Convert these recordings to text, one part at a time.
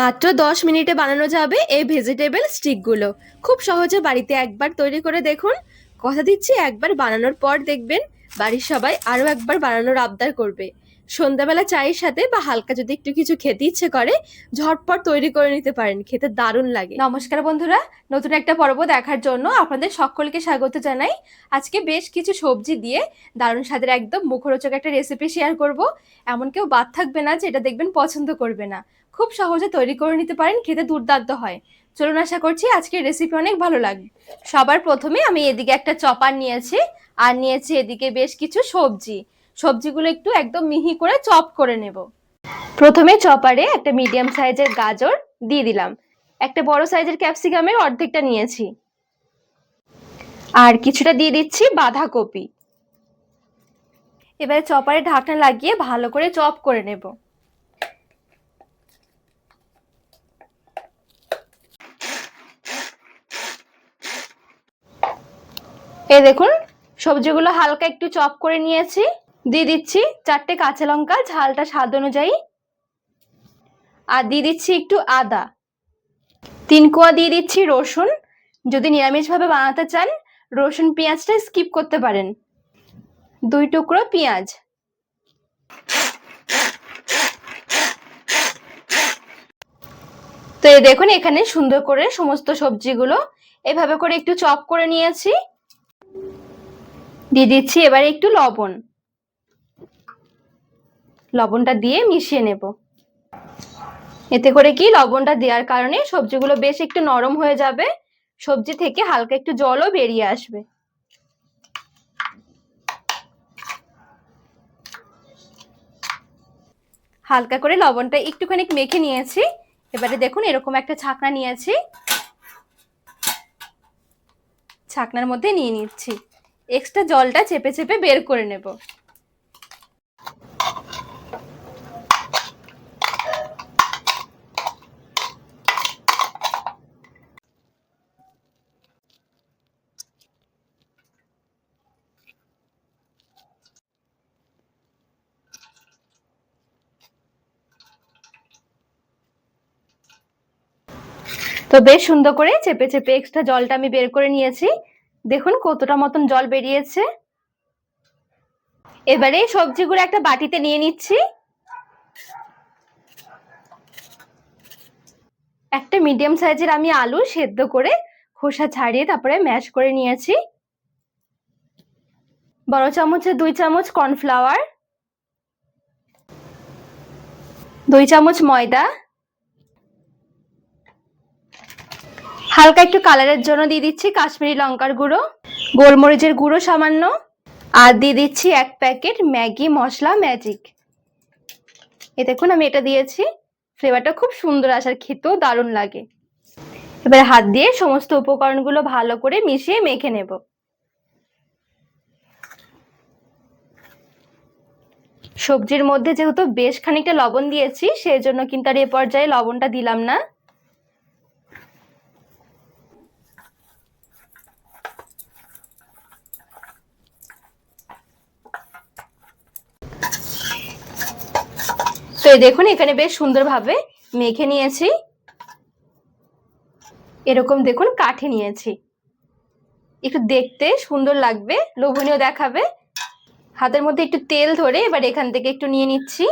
মাত্র 10 মিনিটে বানানো যাবে এই ভেজিটেবল স্টিকগুলো। খুব সহজে বাড়িতে একবার তৈরি করে দেখুন। কথা দিচ্ছি, একবার বানানোর পর দেখবেন বাড়ির সবাই আরও একবার বানানোর আবদার করবে। সন্ধ্যাবেলা চায়ের সাথে বা হালকা যদি একটু কিছু খেতে ইচ্ছে করে, ঝটপট তৈরি করে নিতে পারেন, খেতে দারুণ লাগে। নমস্কার বন্ধুরা, নতুন একটা পর্ব দেখার জন্য আপনাদের সকলকে স্বাগত জানাই। আজকে বেশ কিছু সবজি দিয়ে দারুণ স্বাদের একদম মুখরোচক একটা রেসিপি শেয়ার করব। এমন কেউ বাদ থাকবে না যে এটা দেখবেন পছন্দ করবে না। খুব সহজে তৈরি করে নিতে পারেন, খেতে দুর্দান্ত হয়। চলুন, আশা করছি আজকের রেসিপি অনেক ভালো লাগবে। সবার প্রথমে আমি এদিকে একটা চপার নিয়েছি, আর নিয়েছি এদিকে বেশ কিছু সবজি। সবজিগুলো একটু একদম মিহি করে চপ করে নেব। প্রথমে চপারে একটা মিডিয়াম সাইজের গাজর দিয়ে দিলাম। একটা বড় সাইজের ক্যাপসিকামের অর্ধেকটা নিয়েছি। আর কিছুটা দিয়ে দিচ্ছি বাঁধাকপি। এবারে চপারে ঢাকনা লাগিয়ে ভালো করে চপ করে নেব। এই দেখুন, সবজিগুলো হালকা একটু চপ করে নিয়েছি। দিয়ে দিচ্ছি 4টে কাঁচা লঙ্কা, ঝালটা স্বাদ অনুযায়ী। আর দিয়ে দিচ্ছি একটু আদা। 3 কোয়া দিয়ে দিচ্ছি রসুন। যদি নিরামিষ ভাবে বানাতে চান, রসুন পেঁয়াজটা স্কিপ করতে পারেন। 2 টুকরো পেঁয়াজ। তো এই দেখুন, এখানে সুন্দর করে সমস্ত সবজিগুলো এভাবে করে একটু চপ করে নিয়েছি। দিয়ে দিচ্ছি এবারে একটু লবণ। লবণটা দিয়ে মিশিয়ে নেব। এতে করে কি, লবণটা দেওয়ার কারণে সবজিগুলো বেশ একটু নরম হয়ে যাবে, সবজি থেকে হালকা একটু জলও বেরিয়ে আসবে। হালকা করে লবণটা একটুখানি মেখে নিয়েছি। এবারে দেখুন, এরকম একটা ছাকনা নিয়েছি, ছাকনার মধ্যে নিয়ে নিচ্ছি। এক্সট্রা জলটা চেপে চেপে বের করে নেব। তো বেশ সুন্দর করে চেপে চেপে এক্সট্রা জলটা আমি বের করে নিয়েছি। দেখুন কতটা মতন জল বেরিয়েছে। এবারে সবজিগুলো একটা বাটিতে নিয়ে নিচ্ছি। একটা মিডিয়াম সাইজের আমি আলু সেদ্ধ করে খোসা ছাড়িয়ে তারপরে ম্যাশ করে নিয়েছি। বড় চামচে 2 চামচ কর্নফ্লাওয়ার, 2 চামচ ময়দা, হালকা একটু কালারের জন্য দিয়ে দিচ্ছি কাশ্মীরি লঙ্কার গুঁড়ো, গোলমরিচের গুঁড়ো সামান্য, আর দিয়ে দিচ্ছি 1 প্যাকেট ম্যাগি মশলা ম্যাজিক। এ দেখুন, আমি এটা দিয়েছি। ফ্লেভারটা খুব সুন্দর আসার, খেতেও দারুণ লাগে। এবার হাত দিয়ে সমস্ত উপকরণগুলো ভালো করে মিশিয়ে মেখে নেব। সবজির মধ্যে যেহেতু বেশ খানিকটা লবণ দিয়েছি, সেই জন্য কিন্তু আর এ পর্যায়ে লবণটা দিলাম না। তো এই দেখুন, এখানে বেশ সুন্দরভাবে মেখে নিয়েছি। এরকম দেখুন কাঠে নিয়েছি, একটু দেখতে সুন্দর লাগবে, লোভনীয় দেখাবে। হাতের মধ্যে একটু তেল ধরে এবার এখান থেকে একটু নিয়ে নিচ্ছি।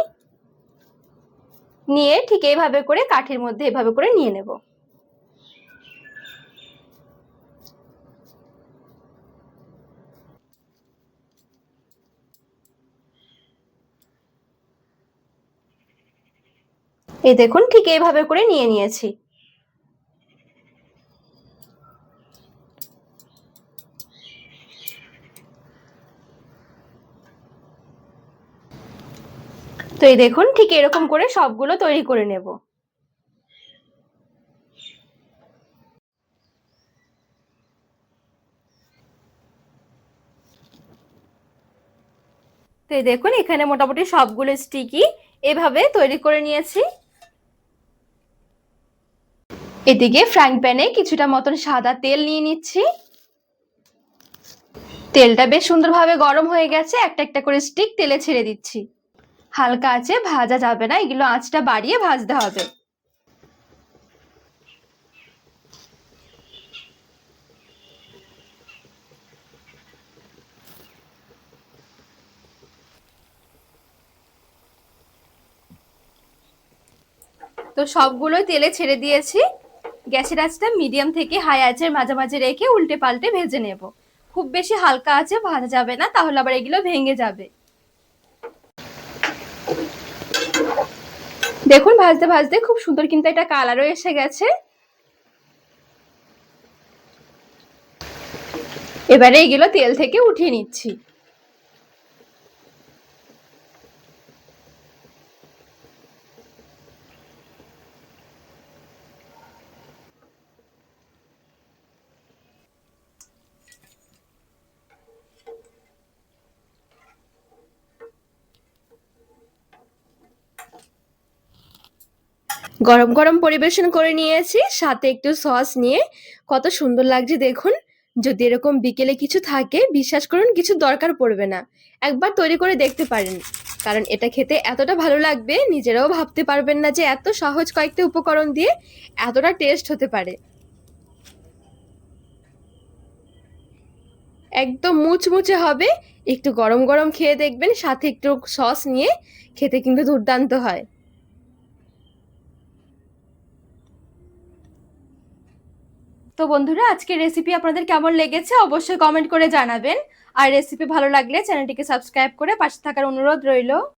নিয়ে ঠিক এইভাবে করে কাঠের মধ্যে এভাবে করে নিয়ে নেব। এই দেখুন, ঠিক এইভাবে করে নিয়ে নিয়েছি। তো এই দেখুন, ঠিক এরকম করে সবগুলো তৈরি করে নেব। তো এই দেখুন, এখানে মোটামুটি সবগুলো স্টিকি এভাবে তৈরি করে নিয়েছি। এদিকে ফ্রাইং প্যানে কিছুটা মতন সাদা তেল নিয়ে নিচ্ছি। তেলটা বেশ সুন্দরভাবে গরম হয়ে গেছে, একটা একটা করে স্টিক তেলে ছেড়ে দিচ্ছি। হালকা আঁচে ভাজা যাবে না, এগুলো আঁচটা বাড়িয়ে ভাজতে হবে। তো সবগুলো তেলে ছেড়ে দিয়েছি। গ্যাসের আঁচটা মিডিয়াম থেকে হাই আঁচের মাঝামাঝি রেখে উল্টে পাল্টে ভেজে নেব। খুব বেশি হালকা আছে ভাজা যাবে না, তাহলে আবার এগুলো ভেঙে যাবে। দেখুন ভাজতে ভাজতে খুব সুন্দর কিন্তু একটা কালারও এসে গেছে। এবারে এগুলো তেল থেকে উঠিয়ে নিচ্ছি। গরম গরম পরিবেশন করে নিয়েছি, সাথে একটু সস নিয়ে। কত সুন্দর লাগছে দেখুন। যদি এরকম বিকেলে কিছু থাকে, বিশ্বাস করুন কিছু দরকার পড়বে না, একবার তৈরি করে দেখতে পারেন। কারণ এটা খেতে এতটা ভালো লাগবে, নিজেরাও ভাবতে পারবেন না যে এত সহজ কয়েকটা উপকরণ দিয়ে এতটা টেস্ট হতে পারে। একদম মুচমুচে হবে। একটু গরম গরম খেয়ে দেখবেন, সাথে একটু সস নিয়ে খেতে কিন্তু দুর্দান্ত হয়। তো বন্ধুরা, আজকের রেসিপি আপনাদের কেমন লেগেছে অবশ্যই কমেন্ট করে জানাবেন। আর রেসিপি ভালো লাগলে চ্যানেলটিকে সাবস্ক্রাইব করে পাশে থাকার অনুরোধ রইল।